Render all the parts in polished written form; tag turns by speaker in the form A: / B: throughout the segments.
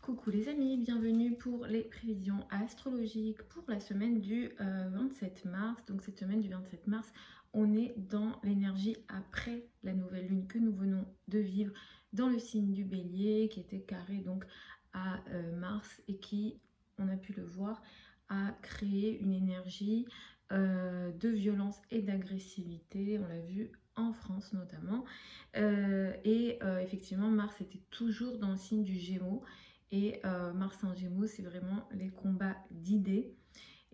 A: Coucou les amis, bienvenue pour les prévisions astrologiques pour la semaine du 27 mars. Donc cette semaine du 27 mars, on est dans l'énergie après la nouvelle lune que nous venons de vivre dans le signe du Bélier qui était carré donc à Mars et qui, on a pu le voir, a créé une énergie de violence et d'agressivité. On l'a vu en France notamment. Effectivement, Mars était toujours dans le signe du Gémeaux. Et Mars en Gémeaux, c'est vraiment les combats d'idées,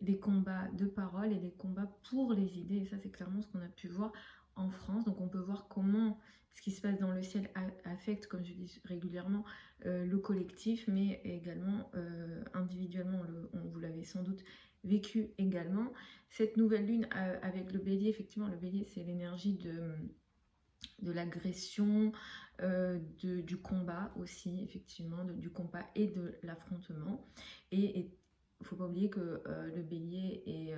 A: les combats de parole et les combats pour les idées. Et ça, c'est clairement ce qu'on a pu voir en France. Donc on peut voir comment ce qui se passe dans le ciel affecte, comme je dis régulièrement, le collectif, mais également individuellement, vous l'avez sans doute vécu également. Cette nouvelle lune avec le bélier, effectivement, le bélier, c'est l'énergie de l'agression, du combat aussi, effectivement, du combat et de l'affrontement. Et il ne faut pas oublier que le bélier est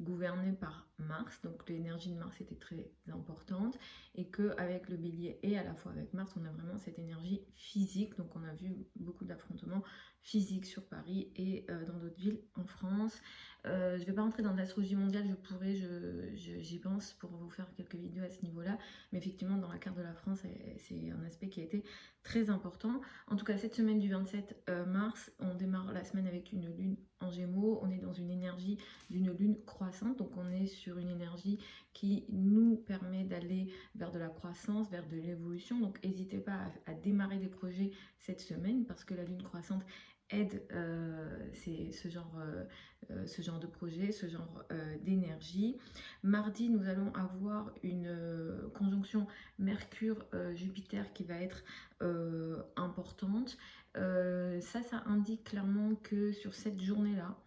A: gouverné par Mars, donc l'énergie de Mars était très importante, et qu'avec le bélier et à la fois avec Mars, on a vraiment cette énergie physique, donc on a vu beaucoup d'affrontements physiques sur Paris et dans d'autres villes en France. Je ne vais pas rentrer dans l'astrologie mondiale, j'y pense pour vous faire quelques vidéos à ce niveau-là, mais effectivement dans la carte de la France, c'est un aspect qui a été très important. En tout cas, cette semaine du 27 mars, on démarre la semaine avec une lune en Gémeaux, on est dans une énergie d'une lune croissante, donc on est sur une énergie qui nous permet d'aller vers de la croissance, vers de l'évolution, donc n'hésitez pas à démarrer des projets cette semaine parce que la lune croissante aide ce genre de projet, ce genre d'énergie. Mardi, nous allons avoir une conjonction Mercure-Jupiter qui va être importante. Ça indique clairement que sur cette journée-là,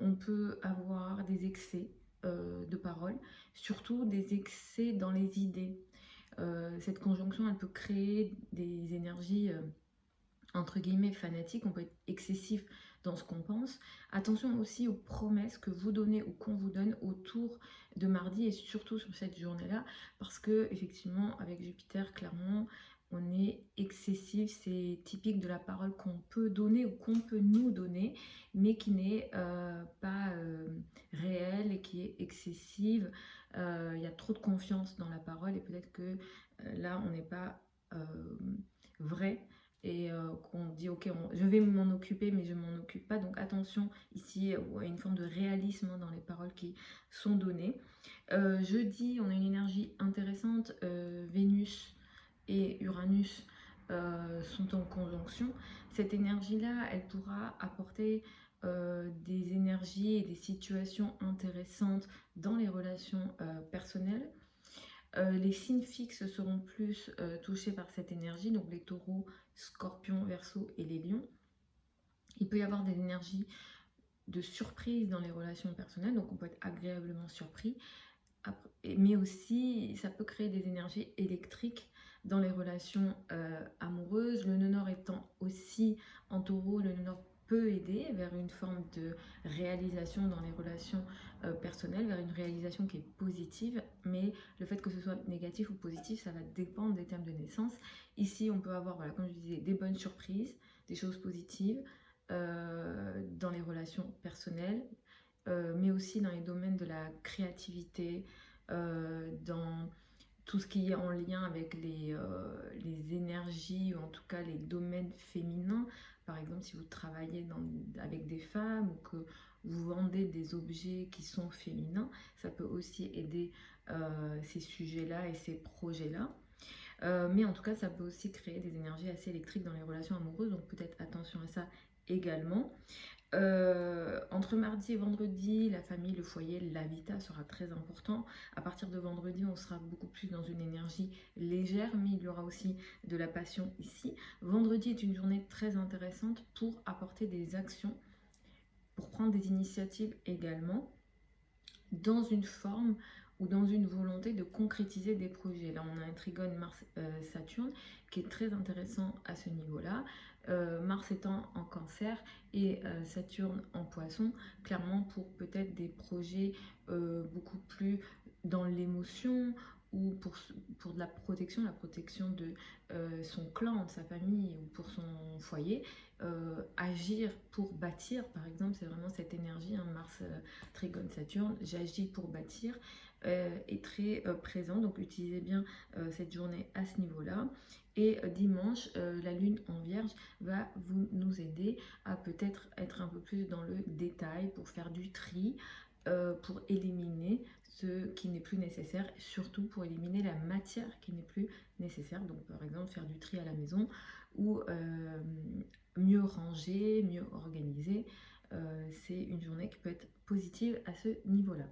A: on peut avoir des excès de parole, surtout des excès dans les idées. Cette conjonction, elle peut créer des énergies entre guillemets fanatiques, on peut être excessif dans ce qu'on pense. Attention aussi aux promesses que vous donnez ou qu'on vous donne autour de mardi et surtout sur cette journée-là, parce que effectivement avec Jupiter, clairement, on est excessif, c'est typique de la parole qu'on peut donner ou qu'on peut nous donner, mais qui n'est pas réelle et qui est excessive. Il y a trop de confiance dans la parole et peut-être que là, on n'est pas vrai et qu'on dit ok, je vais m'en occuper mais je m'en occupe pas, donc attention ici à une forme de réalisme dans les paroles qui sont données. Jeudi, on a une énergie intéressante, Vénus et Uranus sont en conjonction. Cette énergie-là, elle pourra apporter des énergies et des situations intéressantes dans les relations personnelles. Les signes fixes seront plus touchés par cette énergie, donc les taureaux, scorpions, verseaux et les lions. Il peut y avoir des énergies de surprise dans les relations personnelles, donc on peut être agréablement surpris, mais aussi ça peut créer des énergies électriques dans les relations amoureuses. Le nœud nord étant aussi en taureau, le nœud nord peut aider vers une forme de réalisation dans les relations personnelles, vers une réalisation qui est positive, mais le fait que ce soit négatif ou positif, ça va dépendre des thèmes de naissance. Ici, on peut avoir, voilà, comme je disais, des bonnes surprises, des choses positives dans les relations personnelles, mais aussi dans les domaines de la créativité, dans tout ce qui est en lien avec les énergies, ou en tout cas les domaines féminins. Par exemple, si vous travaillez avec des femmes ou que vous vendez des objets qui sont féminins, ça peut aussi aider ces sujets-là et ces projets-là. Mais en tout cas, ça peut aussi créer des énergies assez électriques dans les relations amoureuses, donc peut-être attention à ça également. Entre mardi et vendredi, la famille, le foyer, l'habitat sera très important. À partir de vendredi, on sera beaucoup plus dans une énergie légère, mais il y aura aussi de la passion ici. Vendredi est une journée très intéressante pour apporter des actions, pour prendre des initiatives également, dans une forme ou dans une volonté de concrétiser des projets. Là, on a un trigone Mars-Saturne qui est très intéressant à ce niveau-là. Mars étant en Cancer et Saturne en Poisson, clairement pour peut-être des projets beaucoup plus dans l'émotion pour de la protection de son clan, de sa famille ou pour son foyer, agir pour bâtir, par exemple, c'est vraiment cette énergie, hein, Mars, Trigone, Saturne, j'agis pour bâtir, est très présent, donc utilisez bien cette journée à ce niveau-là. Et dimanche, la lune en vierge va nous aider à peut-être être un peu plus dans le détail pour faire du tri, pour éliminer ce qui n'est plus nécessaire, surtout pour éliminer la matière qui n'est plus nécessaire. Donc par exemple faire du tri à la maison ou mieux ranger, mieux organiser. C'est une journée qui peut être positive à ce niveau-là.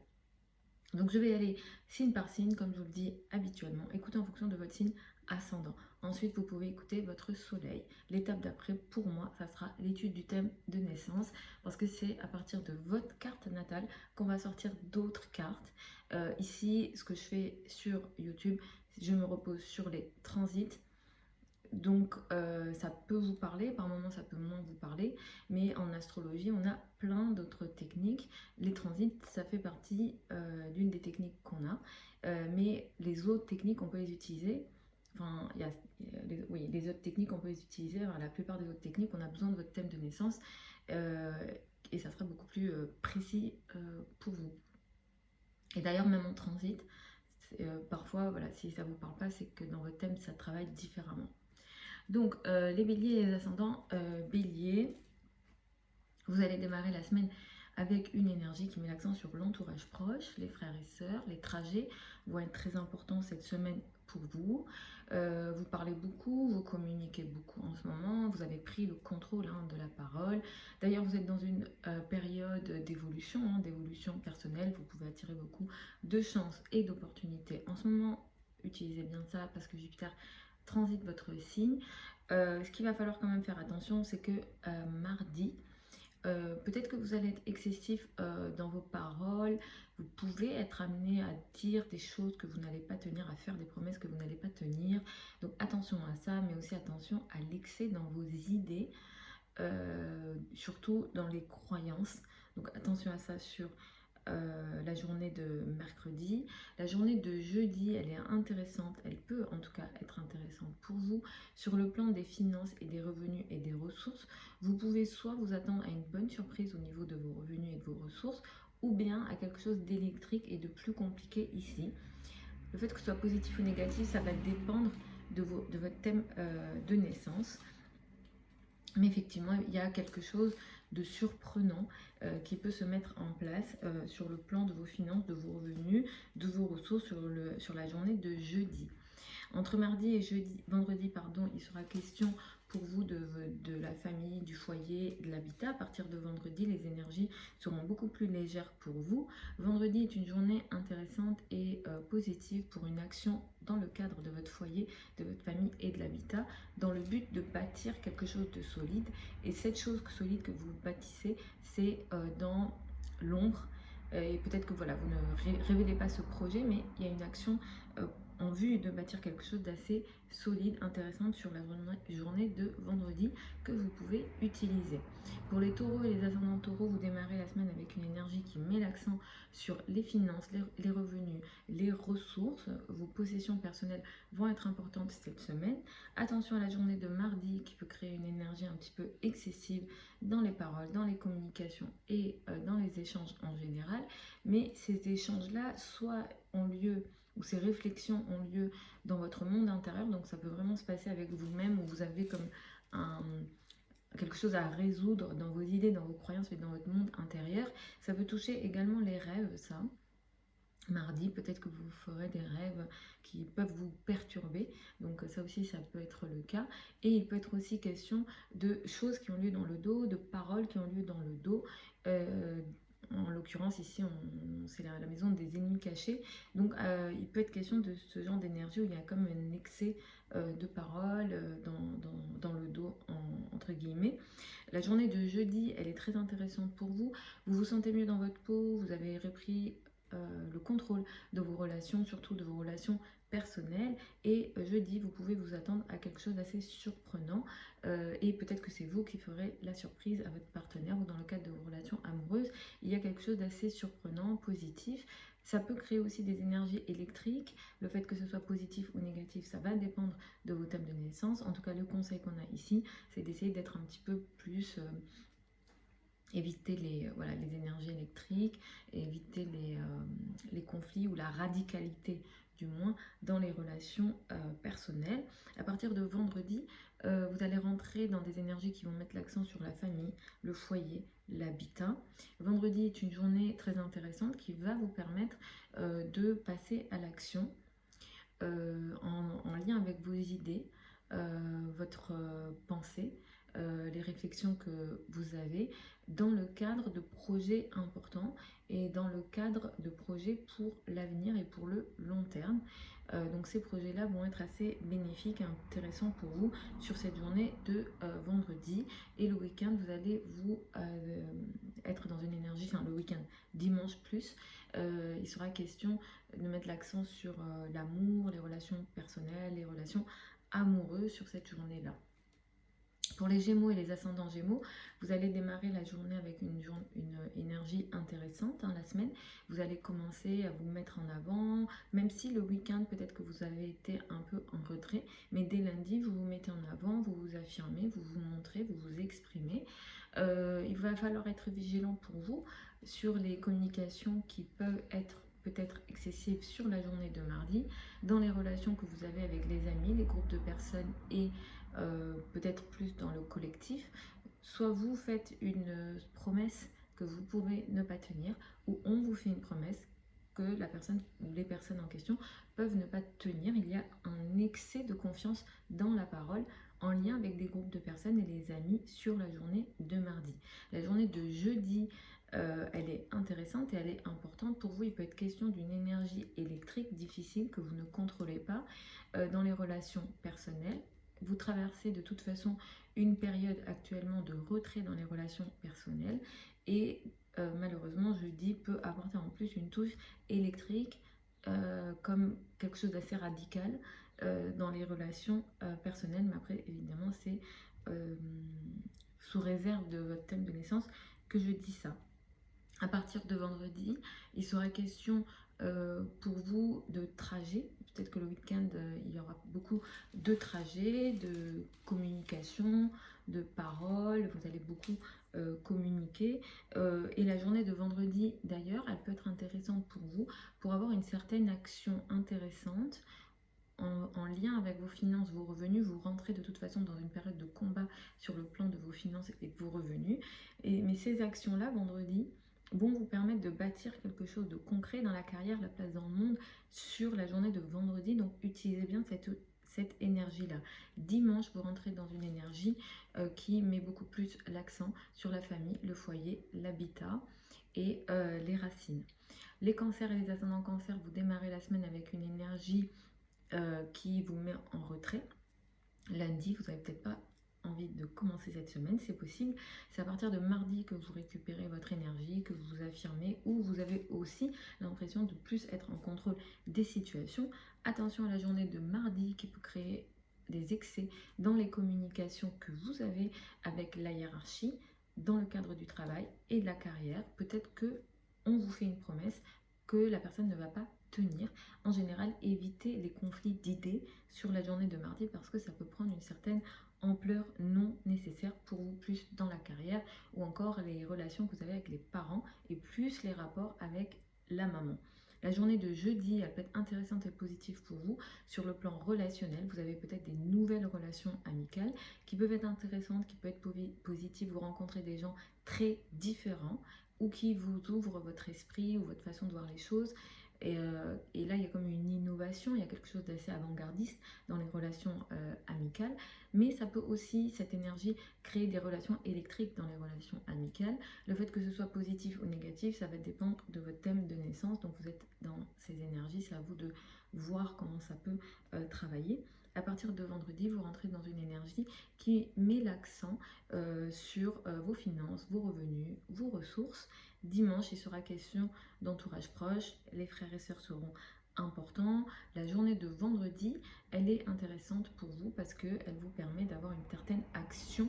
A: Donc je vais y aller signe par signe, comme je vous le dis habituellement. Écoutez en fonction de votre signe ascendant. Ensuite, vous pouvez écouter votre soleil. L'étape d'après, pour moi, ça sera l'étude du thème de naissance, parce que c'est à partir de votre carte natale qu'on va sortir d'autres cartes. Ici, ce que je fais sur YouTube, je me repose sur les transits. Donc ça peut vous parler, par moments ça peut moins vous parler, mais en astrologie on a plein d'autres techniques. Les transits, ça fait partie d'une des techniques qu'on a, mais les autres techniques on peut les utiliser. Enfin, les autres techniques on peut les utiliser. Alors, la plupart des autres techniques, on a besoin de votre thème de naissance et ça sera beaucoup plus précis pour vous. Et d'ailleurs même en transit, parfois voilà, si ça vous parle pas, c'est que dans votre thème ça travaille différemment. Donc, les béliers et les ascendants béliers, vous allez démarrer la semaine avec une énergie qui met l'accent sur l'entourage proche, les frères et sœurs. Les trajets vont être très importants cette semaine pour vous. Vous parlez beaucoup, vous communiquez beaucoup en ce moment, vous avez pris le contrôle de la parole. D'ailleurs, vous êtes dans une période d'évolution, d'évolution personnelle. Vous pouvez attirer beaucoup de chances et d'opportunités. En ce moment, utilisez bien ça parce que Jupiter transite votre signe. Ce qu'il va falloir quand même faire attention, c'est que mardi, peut-être que vous allez être excessif dans vos paroles, vous pouvez être amené à dire des choses que vous n'allez pas tenir, à faire des promesses que vous n'allez pas tenir. Donc attention à ça, mais aussi attention à l'excès dans vos idées, surtout dans les croyances. Donc attention à ça sur la journée de mercredi. La journée de jeudi, elle est intéressante, elle peut en tout cas être intéressante pour vous sur le plan des finances et des revenus et des ressources. Vous pouvez soit vous attendre à une bonne surprise au niveau de vos revenus et de vos ressources, ou bien à quelque chose d'électrique et de plus compliqué ici. Le fait que ce soit positif ou négatif, ça va dépendre de votre thème de naissance. Mais effectivement, il y a quelque chose de surprenant qui peut se mettre en place sur le plan de vos finances, de vos revenus, de vos ressources sur la journée de jeudi. Entre mardi et vendredi, il sera question pour vous de la famille, du foyer, de l'habitat. À partir de vendredi, les énergies seront beaucoup plus légères pour vous. Vendredi est une journée intéressante et positive pour une action dans le cadre de votre foyer, de votre famille et de l'habitat, dans le but de bâtir quelque chose de solide. Et cette chose solide que vous bâtissez, c'est dans l'ombre. Et peut-être que voilà, vous ne révélez pas ce projet, mais il y a une action en vue de bâtir quelque chose d'assez solide, intéressante sur la journée de vendredi que vous pouvez utiliser. Pour les taureaux et les ascendants taureaux, vous démarrez la semaine avec une énergie qui met l'accent sur les finances, les revenus, les ressources. Vos possessions personnelles vont être importantes cette semaine. Attention à la journée de mardi qui peut créer une énergie un petit peu excessive dans les paroles, dans les communications et dans les échanges en général. Mais ces échanges-là, soit ont lieu où ces réflexions ont lieu dans votre monde intérieur, donc ça peut vraiment se passer avec vous-même, où vous avez comme quelque chose à résoudre dans vos idées, dans vos croyances, mais dans votre monde intérieur. Ça peut toucher également les rêves, ça. Mardi, peut-être que vous ferez des rêves qui peuvent vous perturber, donc ça aussi ça peut être le cas. Et il peut être aussi question de choses qui ont lieu dans le dos, de paroles qui ont lieu dans le dos. En l'occurrence, ici, c'est la maison des ennemis cachés. Donc, il peut être question de ce genre d'énergie où il y a comme un excès de paroles dans le dos, entre guillemets. La journée de jeudi, elle est très intéressante pour vous. Vous vous sentez mieux dans votre peau, vous avez repris le contrôle de vos relations, surtout de vos relations personnelles. Et jeudi, vous pouvez vous attendre à quelque chose d'assez surprenant et peut-être que c'est vous qui ferez la surprise à votre partenaire ou dans le cadre de vos relations amoureuses, il y a quelque chose d'assez surprenant, positif. Ça peut créer aussi des énergies électriques. Le fait que ce soit positif ou négatif, ça va dépendre de vos thèmes de naissance. En tout cas, le conseil qu'on a ici, c'est d'essayer d'être un petit peu plus... éviter voilà, les énergies électriques, éviter les conflits ou la radicalité du moins dans les relations personnelles. À partir de vendredi, vous allez rentrer dans des énergies qui vont mettre l'accent sur la famille, le foyer, l'habitat. Vendredi est une journée très intéressante qui va vous permettre de passer à l'action en lien avec vos idées, votre pensée, les réflexions que vous avez dans le cadre de projets importants et dans le cadre de projets pour l'avenir et pour le long terme. Donc ces projets-là vont être assez bénéfiques et intéressants pour vous sur cette journée de vendredi. Et le week-end, vous allez vous être dans une énergie, enfin le week-end, dimanche plus, il sera question de mettre l'accent sur l'amour, les relations personnelles, les relations amoureuses sur cette journée-là. Pour les Gémeaux et les ascendants Gémeaux, vous allez démarrer la journée avec une énergie intéressante, la semaine. Vous allez commencer à vous mettre en avant, même si le week-end, peut-être que vous avez été un peu en retrait, mais dès lundi, vous vous mettez en avant, vous vous affirmez, vous vous montrez, vous vous exprimez. Il va falloir être vigilant pour vous sur les communications qui peuvent être peut-être excessives sur la journée de mardi, dans les relations que vous avez avec les amis, les groupes de personnes et peut-être plus dans le collectif. Soit vous faites une promesse que vous pouvez ne pas tenir, ou on vous fait une promesse que la personne ou les personnes en question peuvent ne pas tenir. Il y a un excès de confiance dans la parole en lien avec des groupes de personnes et les amis sur la journée de mardi. La journée de jeudi, elle est intéressante et elle est importante pour vous. Il peut être question d'une énergie électrique difficile que vous ne contrôlez pas dans les relations personnelles. Vous traversez de toute façon une période actuellement de retrait dans les relations personnelles et malheureusement jeudi peut apporter en plus une touche électrique comme quelque chose d'assez radical dans les relations personnelles, mais après évidemment c'est sous réserve de votre thème de naissance que je dis ça. À partir de vendredi, il sera question pour vous de trajets. Peut-être que le week-end, il y aura beaucoup de trajets, de communication, de paroles. Vous allez beaucoup communiquer. Et la journée de vendredi, d'ailleurs, elle peut être intéressante pour vous pour avoir une certaine action intéressante en lien avec vos finances, vos revenus. Vous rentrez de toute façon dans une période de combat sur le plan de vos finances et de vos revenus. Mais ces actions-là, vendredi, vont vous permettre de bâtir quelque chose de concret dans la carrière, la place dans le monde sur la journée de vendredi. Donc utilisez bien cette énergie-là. Dimanche, vous rentrez dans une énergie qui met beaucoup plus l'accent sur la famille, le foyer, l'habitat et les racines. Les cancers et les ascendants cancers, vous démarrez la semaine avec une énergie qui vous met en retrait. Lundi, vous n'avez peut-être pas envie de commencer cette semaine, c'est possible. C'est à partir de mardi que vous récupérez votre énergie, que vous vous affirmez, ou vous avez aussi l'impression de plus être en contrôle des situations. Attention à la journée de mardi qui peut créer des excès dans les communications que vous avez avec la hiérarchie, dans le cadre du travail et de la carrière. Peut-être que on vous fait une promesse que la personne ne va pas tenir. En général, évitez les conflits d'idées sur la journée de mardi parce que ça peut prendre une certaine ampleur non nécessaire pour vous, plus dans la carrière ou encore les relations que vous avez avec les parents et plus les rapports avec la maman. La journée de jeudi, elle peut être intéressante et positive pour vous sur le plan relationnel. Vous avez peut-être des nouvelles relations amicales qui peuvent être intéressantes, qui peuvent être positives. Vous rencontrez des gens très différents ou qui vous ouvrent votre esprit ou votre façon de voir les choses. Et là, il y a comme une innovation, il y a quelque chose d'assez avant-gardiste dans les relations amicales. Mais ça peut aussi, cette énergie, créer des relations électriques dans les relations amicales. Le fait que ce soit positif ou négatif, ça va dépendre de votre thème de naissance. Donc vous êtes dans ces énergies, c'est à vous de voir comment ça peut travailler. à partir de vendredi, vous rentrez dans une énergie qui met l'accent sur vos finances, vos revenus, vos ressources. Dimanche, il sera question d'entourage proche, les frères et sœurs seront importants. La journée de vendredi, elle est intéressante pour vous parce qu'elle vous permet d'avoir une certaine action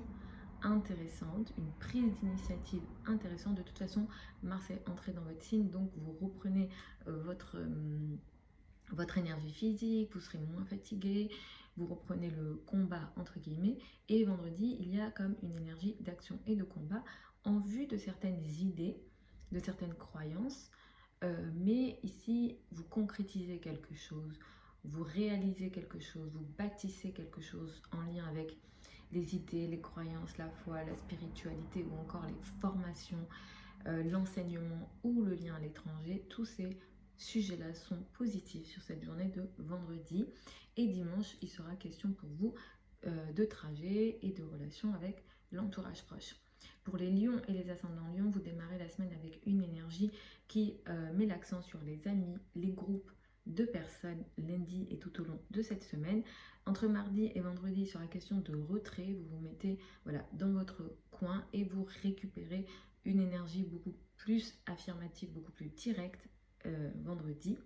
A: intéressante, une prise d'initiative intéressante. De toute façon, Mars est entré dans votre signe, donc vous reprenez votre énergie physique, vous serez moins fatigué, vous reprenez le combat entre guillemets, et vendredi, il y a comme une énergie d'action et de combat en vue de certaines idées, de certaines croyances, mais ici, vous concrétisez quelque chose, vous réalisez quelque chose, vous bâtissez quelque chose en lien avec les idées, les croyances, la foi, la spiritualité ou encore les formations, l'enseignement ou le lien à l'étranger. Tous ces sujets-là sont positifs sur cette journée de vendredi. Et dimanche, il sera question pour vous de trajet et de relations avec l'entourage proche. Pour les lions et les ascendants lions, vous démarrez la semaine avec une énergie qui met l'accent sur les amis, les groupes de personnes lundi et tout au long de cette semaine. Entre mardi et vendredi, il sera question de retrait. Vous vous mettez voilà, dans votre coin et vous récupérez une énergie beaucoup plus affirmative, beaucoup plus directe vendredi.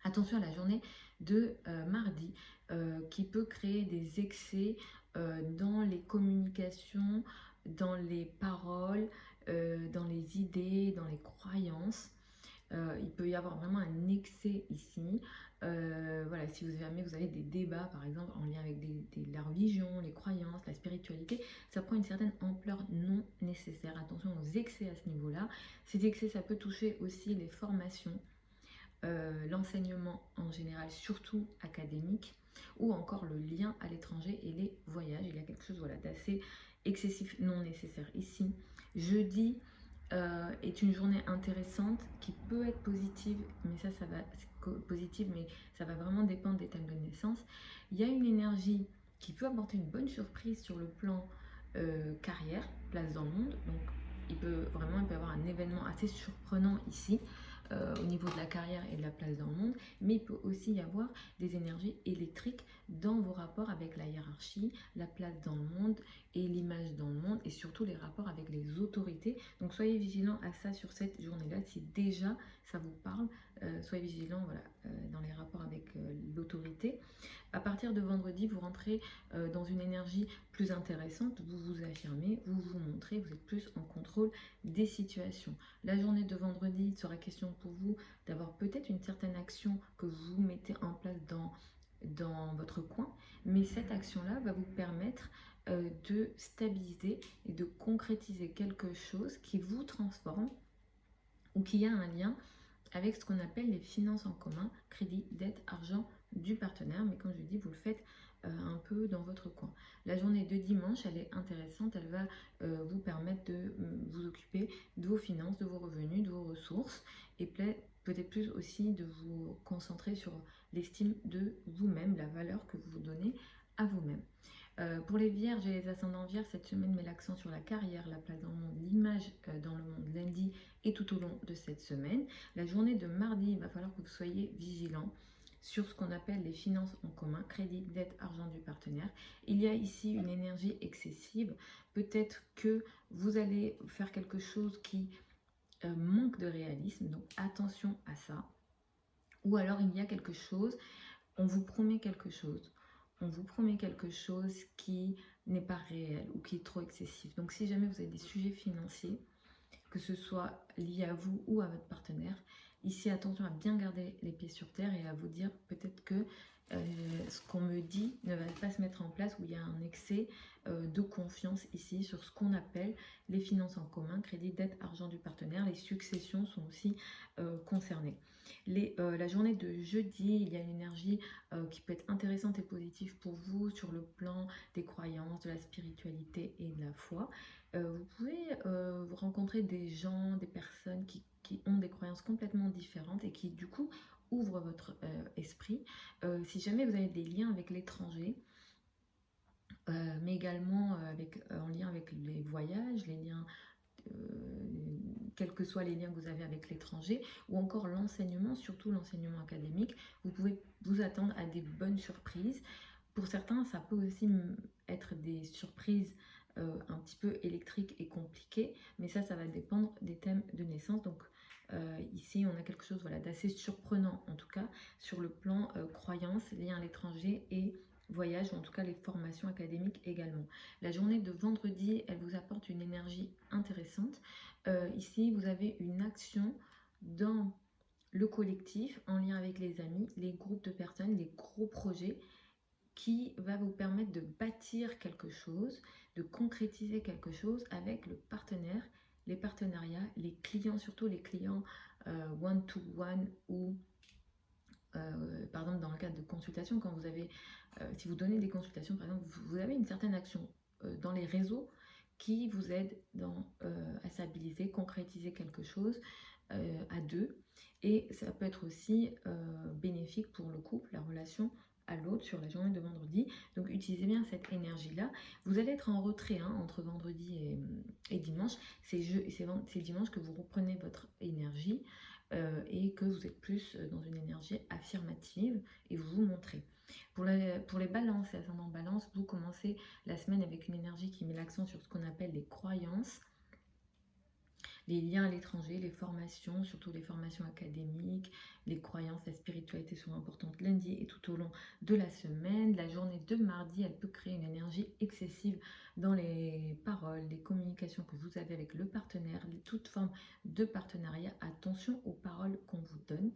A: Attention à la journée de mardi qui peut créer des excès dans les communications, dans les paroles, dans les idées, dans les croyances. Il peut y avoir vraiment un excès ici. Voilà, si jamais vous avez des débats, par exemple, en lien avec la religion, les croyances, la spiritualité, ça prend une certaine ampleur non nécessaire. Attention aux excès à ce niveau-là. Ces excès, ça peut toucher aussi les formations, l'enseignement en général, surtout académique, ou encore le lien à l'étranger et les voyages. Il y a quelque chose voilà, d'assez excessif, non nécessaire ici. Jeudi est une journée intéressante qui peut être positive, mais ça va positive, mais ça va vraiment dépendre des thèmes de naissance. Il y a une énergie qui peut apporter une bonne surprise sur le plan carrière, place dans le monde. Donc il peut y avoir un événement assez surprenant ici. Au niveau de la carrière et de la place dans le monde, mais il peut aussi y avoir des énergies électriques dans vos rapports avec la hiérarchie, la place dans le monde et l'image dans le monde, et surtout les rapports avec les autorités. Donc soyez vigilants à ça sur cette journée-là, si déjà ça vous parle, soyez vigilants voilà, dans les rapports avec l'autorité. À partir de vendredi, vous rentrez dans une énergie plus intéressante, vous vous affirmez, vous vous montrez, vous êtes plus en contrôle des situations. La journée de vendredi, il sera question pour vous d'avoir peut-être une certaine action que vous mettez en place dans votre coin, mais cette action-là va vous permettre de stabiliser et de concrétiser quelque chose qui vous transforme ou qui a un lien avec ce qu'on appelle les finances en commun, crédit, dette, argent du partenaire, mais comme je dis, vous le faites un peu dans votre coin. La journée de dimanche, elle est intéressante, elle va vous permettre de vous occuper de vos finances, de vos revenus, de vos ressources, et peut-être plus aussi de vous concentrer sur l'estime de vous-même, la valeur que vous vous donnez à vous-même. Pour les vierges et les ascendants vierges, cette semaine met l'accent sur la carrière, la place dans le monde, l'image dans le monde lundi et tout au long de cette semaine. La journée de mardi, il va falloir que vous soyez vigilants sur ce qu'on appelle les finances en commun, crédit, dette, argent du partenaire. Il y a ici une énergie excessive. Peut-être que vous allez faire quelque chose qui manque de réalisme, donc attention à ça. Ou alors il y a quelque chose, on vous promet quelque chose. On vous promet quelque chose qui n'est pas réel ou qui est trop excessif. Donc si jamais vous avez des sujets financiers, que ce soit lié à vous ou à votre partenaire, ici attention à bien garder les pieds sur terre et à vous dire peut-être que ce qu'on me dit ne va pas se mettre en place, où il y a un excès de confiance ici sur ce qu'on appelle les finances en commun, crédit, dette, argent du partenaire. Les successions sont aussi concernées. La journée de jeudi, il y a une énergie qui peut être intéressante et positive pour vous sur le plan des croyances, de la spiritualité et de la foi. Vous pouvez rencontrer des gens, des personnes qui ont des croyances complètement différentes et qui du coup ouvrent votre esprit. Si jamais vous avez des liens avec l'étranger, mais également en lien avec les voyages, les liens, quels que soient les liens que vous avez avec l'étranger, ou encore l'enseignement, surtout l'enseignement académique, vous pouvez vous attendre à des bonnes surprises. Pour certains, ça peut aussi être des surprises un petit peu électriques et compliquées, mais ça va dépendre des thèmes de naissance. Donc ici, on a quelque chose voilà, d'assez surprenant, en tout cas, sur le plan croyance, lien à l'étranger et voyage, ou en tout cas les formations académiques également. La journée de vendredi, elle vous apporte une énergie intéressante. Ici, vous avez une action dans le collectif, en lien avec les amis, les groupes de personnes, les gros projets, qui va vous permettre de bâtir quelque chose, de concrétiser quelque chose avec le partenaire, les partenariats, les clients, surtout les clients one-to-one ou par exemple dans le cadre de consultation, quand vous avez, si vous donnez des consultations par exemple, vous avez une certaine action dans les réseaux qui vous aide à stabiliser, concrétiser quelque chose à deux. Et ça peut être aussi bénéfique pour le couple, la relation à l'autre sur la journée de vendredi. Donc utilisez bien cette énergie-là. Vous allez être en retrait entre vendredi et dimanche. C'est dimanche que vous reprenez votre énergie et que vous êtes plus dans une énergie affirmative et vous vous montrez. Pour les balances et ascendant balance, vous commencez la semaine avec une énergie qui met l'accent sur ce qu'on appelle les croyances, les liens à l'étranger, les formations, surtout les formations académiques, les croyances, la spiritualité sont importantes lundi et tout au long de la semaine. La journée de mardi, elle peut créer une énergie excessive dans les paroles, les communications que vous avez avec le partenaire, toute forme de partenariat. Attention aux paroles qu'on vous donne.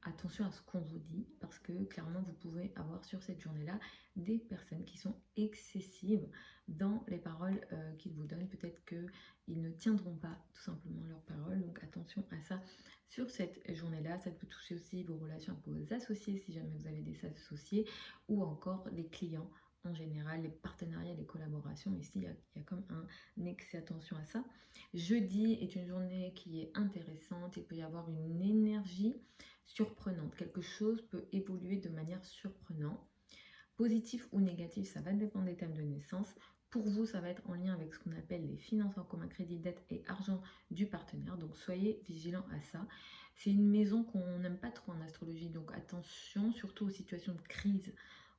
A: Attention à ce qu'on vous dit, parce que clairement vous pouvez avoir sur cette journée-là des personnes qui sont excessives dans les paroles qu'ils vous donnent. Peut-être qu'ils ne tiendront pas tout simplement leurs paroles, donc attention à ça sur cette journée-là. Ça peut toucher aussi vos relations avec vos associés, si jamais vous avez des associés, ou encore les clients en général, les partenariats, les collaborations. Ici, il y a comme un excès, attention à ça. Jeudi est une journée qui est intéressante, il peut y avoir une énergie surprenante. Quelque chose peut évoluer de manière surprenante. Positif ou négatif, ça va dépendre des thèmes de naissance. Pour vous, ça va être en lien avec ce qu'on appelle les finances en commun, crédit, dette et argent du partenaire. Donc soyez vigilants à ça. C'est une maison qu'on n'aime pas trop en astrologie, donc attention surtout aux situations de crise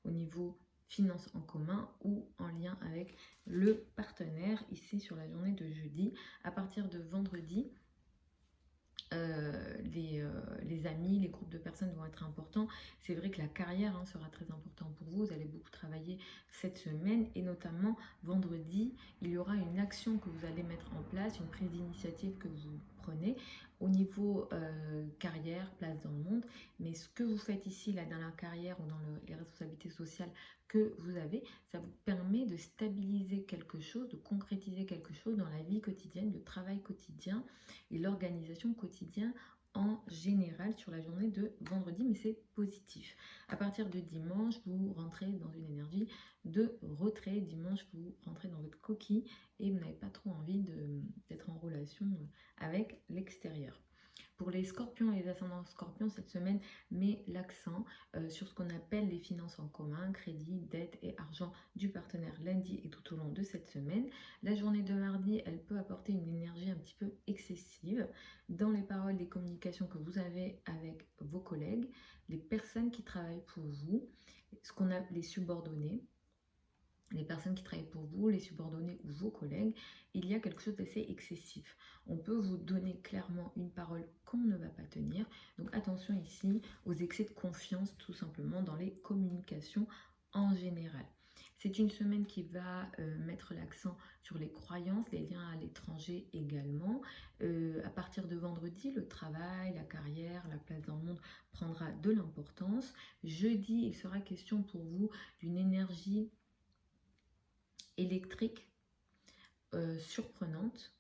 A: au niveau finances en commun ou en lien avec le partenaire. Ici sur la journée de jeudi, à partir de vendredi, les amis, les groupes de personnes vont être importants. C'est vrai que la carrière sera très importante pour vous. Vous allez beaucoup travailler cette semaine et notamment vendredi, il y aura une action que vous allez mettre en place, une prise d'initiative que vous prenez au niveau carrière, place dans le monde. Mais ce que vous faites ici, là, dans la carrière ou dans les responsabilités sociales que vous avez, ça vous permet de stabiliser quelque chose, de concrétiser quelque chose dans la vie quotidienne, le travail quotidien et l'organisation quotidienne en général sur la journée de vendredi, mais c'est positif. À partir de dimanche, vous rentrez dans une énergie de retrait. Dimanche, vous rentrez dans votre coquille et vous n'avez pas trop envie d'être en relation avec l'extérieur. Pour les scorpions et les ascendants scorpions, cette semaine met l'accent sur ce qu'on appelle les finances en commun, crédit, dette et argent du partenaire lundi et tout au long de cette semaine. La journée de mardi, elle peut apporter une énergie un petit peu excessive dans les paroles, les communications que vous avez avec vos collègues, les personnes qui travaillent pour vous, ce qu'on appelle les subordonnés. Les personnes qui travaillent pour vous, les subordonnés ou vos collègues, il y a quelque chose d'assez excessif. On peut vous donner clairement une parole qu'on ne va pas tenir. Donc attention ici aux excès de confiance tout simplement dans les communications en général. C'est une semaine qui va mettre l'accent sur les croyances, les liens à l'étranger également. À partir de vendredi, le travail, la carrière, la place dans le monde prendra de l'importance. Jeudi, il sera question pour vous d'une énergie électrique surprenante,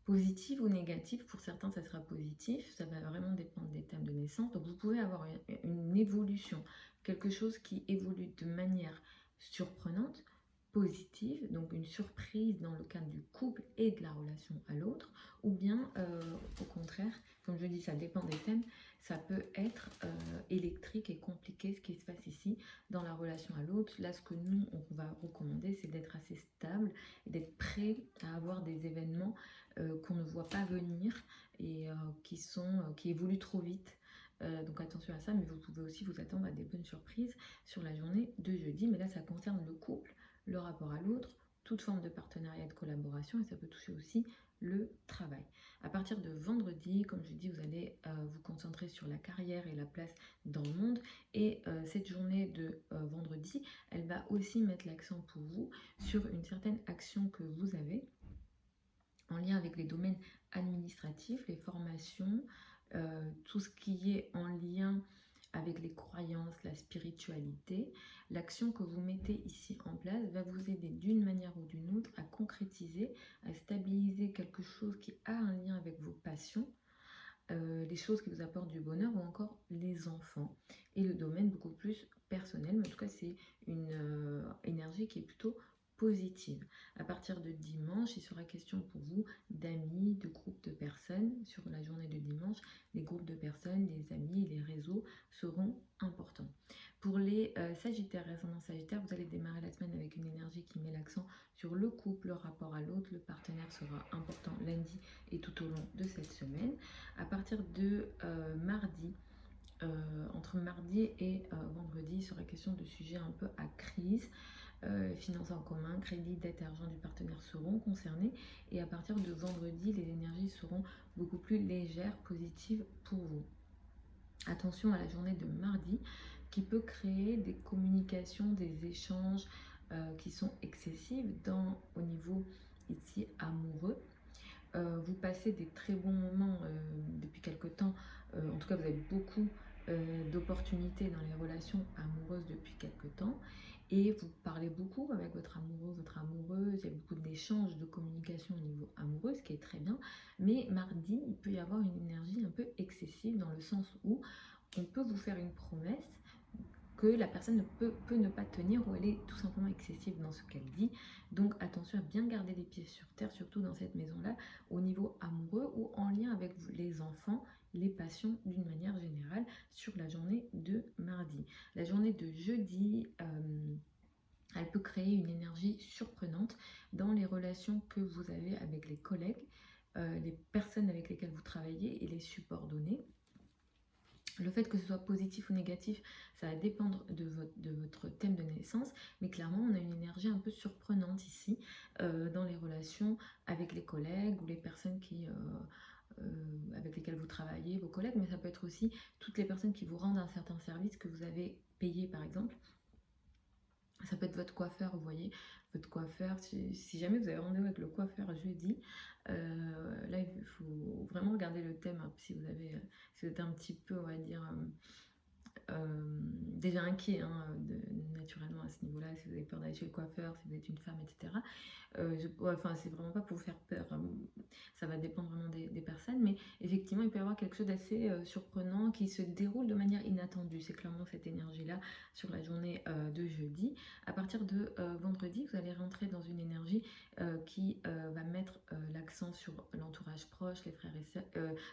A: positive ou négative. Pour certains ça sera positif, ça va vraiment dépendre des thèmes de naissance. Donc vous pouvez avoir une évolution, quelque chose qui évolue de manière surprenante, positive, donc une surprise dans le cadre du couple et de la relation à l'autre, ou bien au contraire, comme je dis, ça dépend des thèmes, ça peut être électrique et compliqué ce qui se passe ici dans la relation à l'autre. Là, ce que nous, on va recommander, c'est d'être assez stable et d'être prêt à avoir des événements qu'on ne voit pas venir et qui évoluent trop vite. Donc attention à ça, mais vous pouvez aussi vous attendre à des bonnes surprises sur la journée de jeudi. Mais là, ça concerne le couple, le rapport à l'autre, toute forme de partenariat et de collaboration, et ça peut toucher aussi le travail. À partir de vendredi, comme je dis, vous allez vous concentrer sur la carrière et la place dans le monde. Et cette journée de vendredi, elle va aussi mettre l'accent pour vous sur une certaine action que vous avez en lien avec les domaines administratifs, les formations, tout ce qui est en lien avec les croyances, la spiritualité. L'action que vous mettez ici en place va vous aider d'une manière ou d'une autre à concrétiser, à stabiliser quelque chose qui a un lien avec vos passions, les choses qui vous apportent du bonheur ou encore les enfants et le domaine beaucoup plus personnel. Mais en tout cas, c'est une énergie qui est plutôt positive. À partir de dimanche, il sera question pour vous d'amis, de groupes de personnes. Sur la journée de dimanche, les groupes de personnes, les amis, les réseaux seront importants. Pour les Sagittaires, résonance Sagittaire, vous allez démarrer la semaine avec une énergie qui met l'accent sur le couple, le rapport à l'autre. Le partenaire sera important lundi et tout au long de cette semaine. À partir de mardi, entre mardi et vendredi, il sera question de sujets un peu à crise. Finances en commun, crédit, dette et argent du partenaire seront concernés. Et à partir de vendredi, les énergies seront beaucoup plus légères, positives pour vous. Attention à la journée de mardi qui peut créer des communications, des échanges qui sont excessives au niveau ici amoureux. Vous passez des très bons moments depuis quelque temps. En tout cas, vous avez beaucoup d'opportunités dans les relations amoureuses depuis quelque temps. Et vous parlez beaucoup avec votre amoureux, votre amoureuse. Il y a beaucoup d'échanges, de communication au niveau amoureux, ce qui est très bien. Mais mardi, il peut y avoir une énergie un peu excessive dans le sens où on peut vous faire une promesse que la personne peut ne pas tenir ou elle est tout simplement excessive dans ce qu'elle dit. Donc attention à bien garder les pieds sur terre, surtout dans cette maison-là, au niveau amoureux ou en lien avec les enfants, les passions d'une manière générale sur la journée de mardi. La journée de jeudi, elle peut créer une énergie surprenante dans les relations que vous avez avec les collègues, les personnes avec lesquelles vous travaillez et les subordonnés. Le fait que ce soit positif ou négatif, ça va dépendre de votre thème de naissance, mais clairement, on a une énergie un peu surprenante ici dans les relations avec les collègues ou les personnes avec lesquelles vous travaillez, vos collègues, mais ça peut être aussi toutes les personnes qui vous rendent un certain service que vous avez payé, par exemple. Ça peut être votre coiffeur, vous voyez, votre coiffeur, si jamais vous avez rendez-vous avec le coiffeur jeudi, là il faut vraiment regarder le thème, hein, si vous êtes un petit peu, on va dire, déjà inquiet naturellement à ce niveau-là, si vous avez peur d'aller chez le coiffeur, si vous êtes une femme, etc. C'est vraiment pas pour vous faire peur, hein. Ça va dépendre vraiment des personnes, mais effectivement il peut y avoir quelque chose d'assez surprenant qui se déroule de manière inattendue. C'est clairement cette énergie-là sur la journée de jeudi. À partir de vendredi, vous allez rentrer dans une énergie qui va mettre l'accent sur l'entourage proche, les frères et sœurs,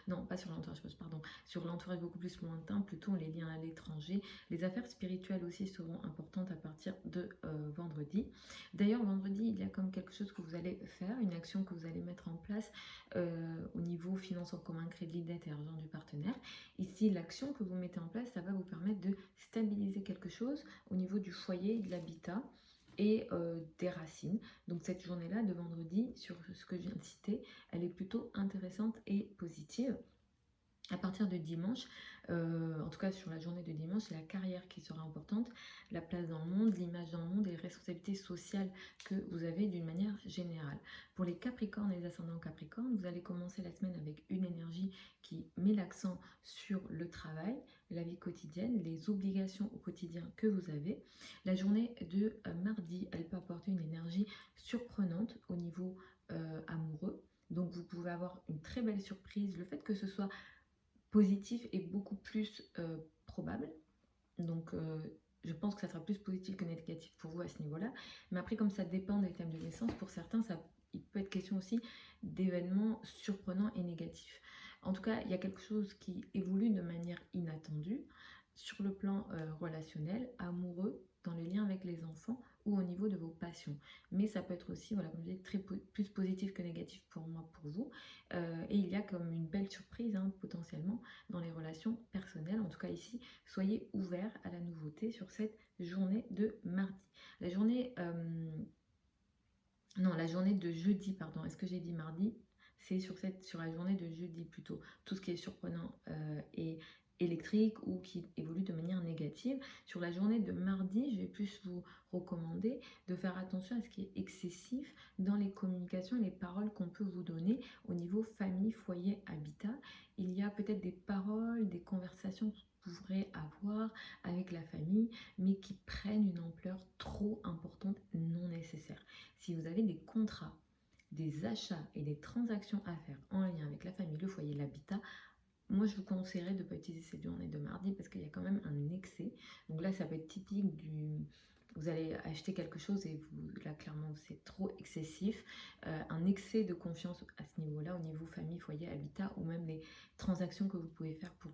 A: non pas sur l'entourage proche, pardon, sur l'entourage beaucoup plus lointain, plutôt les liens à l'étranger. Les affaires spirituelles aussi seront importantes à partir de vendredi. D'ailleurs, vendredi, il y a comme quelque chose que vous allez faire, une action que vous allez mettre en place au niveau finances en commun, crédit, dette et argent du partenaire. Ici, l'action que vous mettez en place, ça va vous permettre de stabiliser quelque chose au niveau du foyer, de l'habitat et des racines. Donc cette journée-là de vendredi, sur ce que je viens de citer, elle est plutôt intéressante et positive. À partir de dimanche, en tout cas sur la journée de dimanche, c'est la carrière qui sera importante, la place dans le monde, l'image dans le monde et les responsabilités sociales que vous avez d'une manière générale. Pour les Capricornes et les ascendants Capricornes, vous allez commencer la semaine avec une énergie qui met l'accent sur le travail, la vie quotidienne, les obligations au quotidien que vous avez. La journée de mardi, elle peut apporter une énergie surprenante au niveau amoureux. Donc vous pouvez avoir une très belle surprise. Le fait que ce soit positif est beaucoup plus probable. Donc je pense que ça sera plus positif que négatif pour vous à ce niveau-là. Mais après, comme ça dépend des thèmes de naissance, pour certains, il peut être question aussi d'événements surprenants et négatifs. En tout cas, il y a quelque chose qui évolue de manière inattendue sur le plan relationnel, amoureux, dans les liens avec les enfants ou au niveau de vos passions. Mais ça peut être aussi, voilà, comme je disais, plus positif que négatif pour moi, pour vous. Et il y a comme une belle surprise, hein, potentiellement, dans les relations personnelles. En tout cas ici, soyez ouverts à la nouveauté sur cette journée de mardi. La journée... non, la journée de jeudi, pardon. Est-ce que j'ai dit mardi? C'est sur la journée de jeudi plutôt. Tout ce qui est surprenant et électrique ou qui évolue de manière négative. Sur la journée de mardi, je vais plus vous recommander de faire attention à ce qui est excessif dans les communications et les paroles qu'on peut vous donner au niveau famille, foyer, habitat. Il y a peut-être des paroles, des conversations que vous pourrez avoir avec la famille, mais qui prennent une ampleur trop importante, non nécessaire. Si vous avez des contrats, des achats et des transactions à faire en lien avec la famille, le foyer, l'habitat, moi je vous conseillerais de ne pas utiliser cette journée de mardi parce qu'il y a quand même un excès. Donc là, ça peut être typique du... Vous allez acheter quelque chose et là clairement c'est trop excessif. Un excès de confiance à ce niveau-là, au niveau famille, foyer, habitat, ou même les transactions que vous pouvez faire pour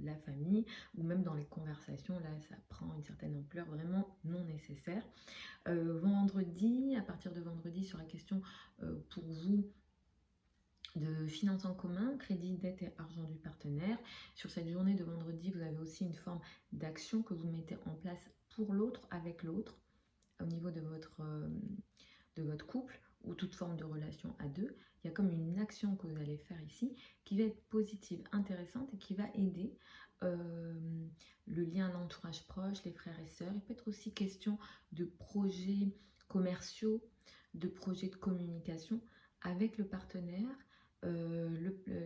A: la famille, ou même dans les conversations, là ça prend une certaine ampleur vraiment non nécessaire. Vendredi, à partir de vendredi, sur la question pour vous de finances en commun, crédit, dette et argent du partenaire. Sur cette journée de vendredi, vous avez aussi une forme d'action que vous mettez en place pour l'autre, avec l'autre, au niveau de votre couple ou toute forme de relation à deux. Il y a comme une action que vous allez faire ici qui va être positive, intéressante et qui va aider le lien à l'entourage proche, les frères et sœurs. Il peut être aussi question de projets commerciaux, de projets de communication avec le partenaire.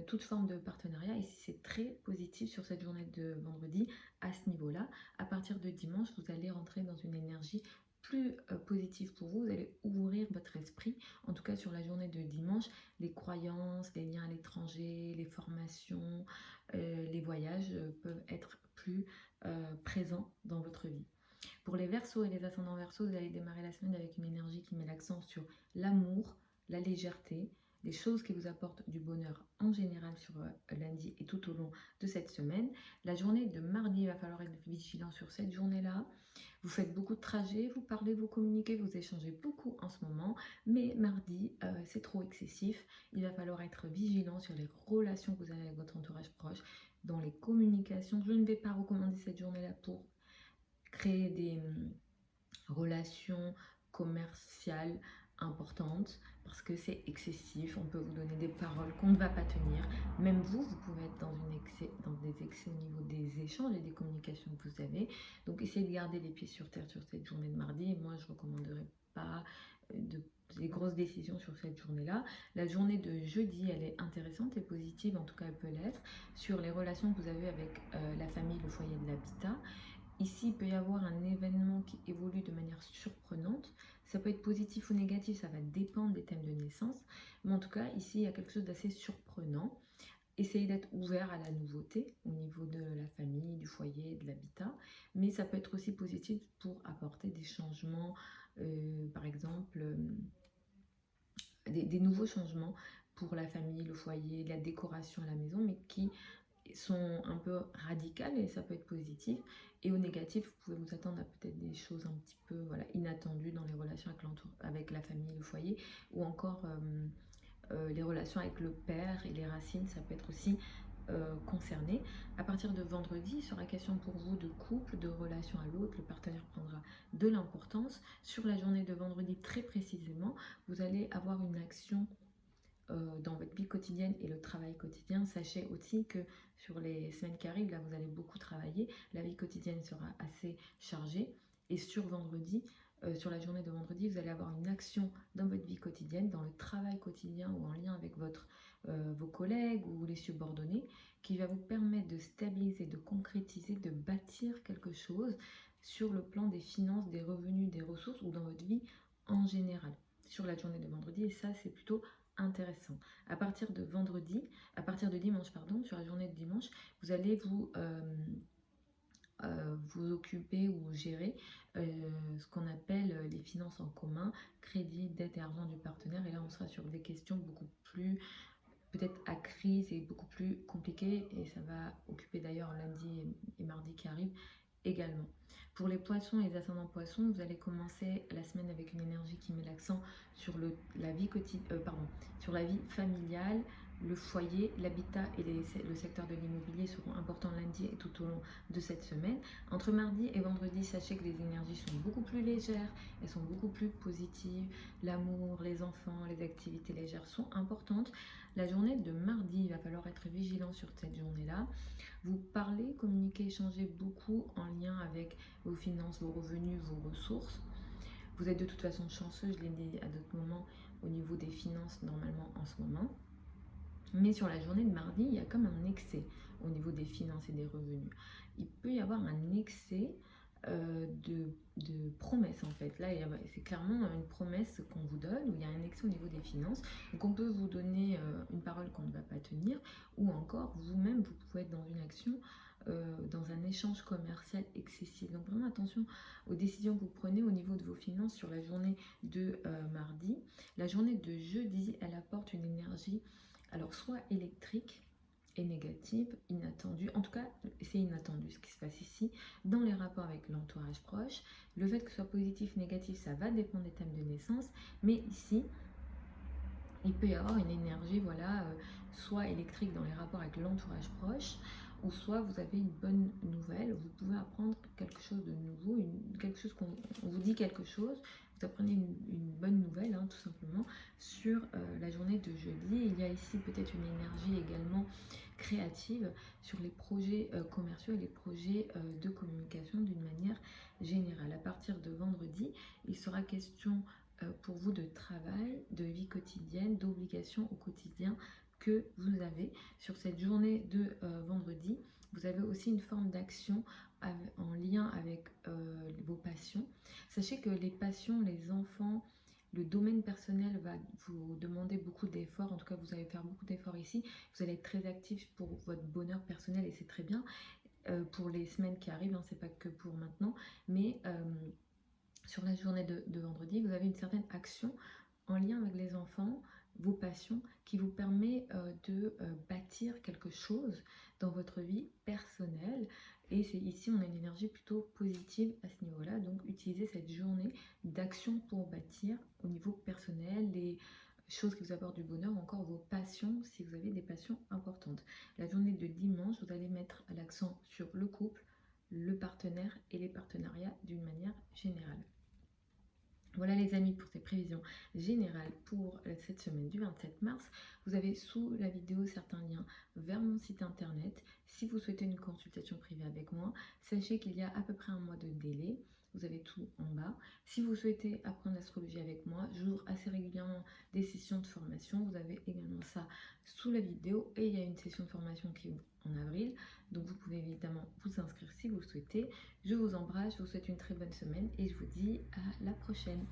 A: Toute forme de partenariat, ici c'est très positif sur cette journée de vendredi à ce niveau-là. À partir de dimanche, vous allez rentrer dans une énergie plus positive pour vous, vous allez ouvrir votre esprit, en tout cas sur la journée de dimanche, les croyances, les liens à l'étranger, les formations, les voyages peuvent être plus présents dans votre vie. Pour les Verseaux et les ascendants Verseaux, vous allez démarrer la semaine avec une énergie qui met l'accent sur l'amour, la légèreté, les choses qui vous apportent du bonheur en général sur lundi et tout au long de cette semaine. La journée de mardi, il va falloir être vigilant sur cette journée-là. Vous faites beaucoup de trajets, vous parlez, vous communiquez, vous échangez beaucoup en ce moment, mais mardi, c'est trop excessif. Il va falloir être vigilant sur les relations que vous avez avec votre entourage proche, dans les communications. Je ne vais pas recommander cette journée-là pour créer des relations commerciales importantes parce que c'est excessif. On peut vous donner des paroles qu'on ne va pas tenir. Même vous pouvez être dans des excès au niveau des échanges et des communications que vous avez. Donc essayez de garder les pieds sur terre sur cette journée de mardi. Et moi, je ne recommanderais pas des grosses décisions sur cette journée-là. La journée de jeudi, elle est intéressante et positive, en tout cas elle peut l'être, sur les relations que vous avez avec la famille, le foyer de l'habitat. Ici, il peut y avoir un événement qui évolue de manière surprenante. Ça peut être positif ou négatif, ça va dépendre des thèmes de naissance. Mais en tout cas, ici, il y a quelque chose d'assez surprenant. Essayez d'être ouvert à la nouveauté au niveau de la famille, du foyer, de l'habitat. Mais ça peut être aussi positif pour apporter des changements, par exemple, des nouveaux changements pour la famille, le foyer, la décoration à la maison, mais qui sont un peu radicales et ça peut être positif. Et au négatif, vous pouvez vous attendre à peut-être des choses un petit peu inattendues dans les relations avec la famille, le foyer, ou encore les relations avec le père et les racines, ça peut être aussi concerné. À partir de vendredi, sur la question pour vous de couple, de relation à l'autre, le partenaire prendra de l'importance. Sur la journée de vendredi, très précisément, vous allez avoir une action dans votre vie quotidienne et le travail quotidien. Sachez aussi que sur les semaines qui arrivent, là vous allez beaucoup travailler, la vie quotidienne sera assez chargée et sur vendredi, sur la journée de vendredi, vous allez avoir une action dans votre vie quotidienne, dans le travail quotidien ou en lien avec vos collègues ou les subordonnés, qui va vous permettre de stabiliser, de concrétiser, de bâtir quelque chose sur le plan des finances, des revenus, des ressources ou dans votre vie en général sur la journée de vendredi. Et ça, c'est plutôt intéressant. À partir de dimanche, pardon, sur la journée de dimanche, vous allez vous occuper ou gérer ce qu'on appelle les finances en commun, crédit, dette et argent du partenaire. Et là, on sera sur des questions beaucoup plus peut-être à crise et beaucoup plus compliquées. Et ça va occuper d'ailleurs lundi et mardi qui arrivent également. Pour les poissons et les ascendants poissons, vous allez commencer la semaine avec une énergie qui met l'accent sur la vie sur la vie familiale, le foyer, l'habitat et le secteur de l'immobilier seront importants lundi et tout au long de cette semaine. Entre mardi et vendredi, sachez que les énergies sont beaucoup plus légères, elles sont beaucoup plus positives. L'amour, les enfants, les activités légères sont importantes. La journée de mardi, il va falloir être vigilant sur cette journée-là. Vous parlez, communiquez, échangez beaucoup en lien avec vos finances, vos revenus, vos ressources. Vous êtes de toute façon chanceux, je l'ai dit à d'autres moments, au niveau des finances normalement en ce moment. Mais sur la journée de mardi, il y a comme un excès au niveau des finances et des revenus. Il peut y avoir un excès de promesses en fait. Là, c'est clairement une promesse qu'on vous donne où il y a un excès au niveau des finances. Donc on peut vous donner une parole qu'on ne va pas tenir, ou encore vous-même, vous pouvez être dans une action, dans un échange commercial excessif. Donc vraiment attention aux décisions que vous prenez au niveau de vos finances sur la journée de mardi. La journée de jeudi, elle apporte une énergie, alors soit électrique et négative, inattendue, en tout cas c'est inattendu ce qui se passe ici, dans les rapports avec l'entourage proche. Le fait que ce soit positif, négatif, ça va dépendre des thèmes de naissance, mais ici, il peut y avoir une énergie, voilà, soit électrique dans les rapports avec l'entourage proche, ou soit vous avez une bonne nouvelle, vous pouvez apprendre quelque chose de nouveau, quelque chose qu'on vous dit quelque chose, vous apprenez une bonne nouvelle, hein, tout simplement, sur la journée de jeudi. Il y a ici peut-être une énergie également créative sur les projets commerciaux et les projets de communication d'une manière générale. À partir de vendredi, il sera question pour vous de travail, de vie quotidienne, d'obligations au quotidien que vous avez. Sur cette journée de vendredi, vous avez aussi une forme d'action en lien avec vos passions. Sachez que les passions, les enfants, le domaine personnel va vous demander beaucoup d'efforts. En tout cas, vous allez faire beaucoup d'efforts ici. Vous allez être très actif pour votre bonheur personnel et c'est très bien. Pour les semaines qui arrivent, hein, c'est pas que pour maintenant, mais sur la journée de vendredi, vous avez une certaine action en lien avec les enfants, vos passions, qui vous permet de bâtir quelque chose dans votre vie personnelle. Et c'est ici, on a une énergie plutôt positive à ce niveau-là. Donc, utilisez cette journée d'action pour bâtir au niveau personnel les choses qui vous apportent du bonheur, ou encore vos passions, si vous avez des passions importantes. La journée de dimanche, vous allez mettre l'accent sur le couple, le partenaire et les partenariats d'une manière générale. Voilà les amis pour ces prévisions générales pour cette semaine du 27 mars. Vous avez sous la vidéo certains liens vers mon site internet. Si vous souhaitez une consultation privée avec moi, sachez qu'il y a à peu près un mois de délai. Vous avez tout en bas. Si vous souhaitez apprendre l'astrologie avec moi, j'ouvre assez régulièrement des sessions de formation. Vous avez également ça sous la vidéo et il y a une session de formation qui ouvre en avril. Donc vous pouvez évidemment vous inscrire si vous le souhaitez. Je vous embrasse, je vous souhaite une très bonne semaine et je vous dis à la prochaine.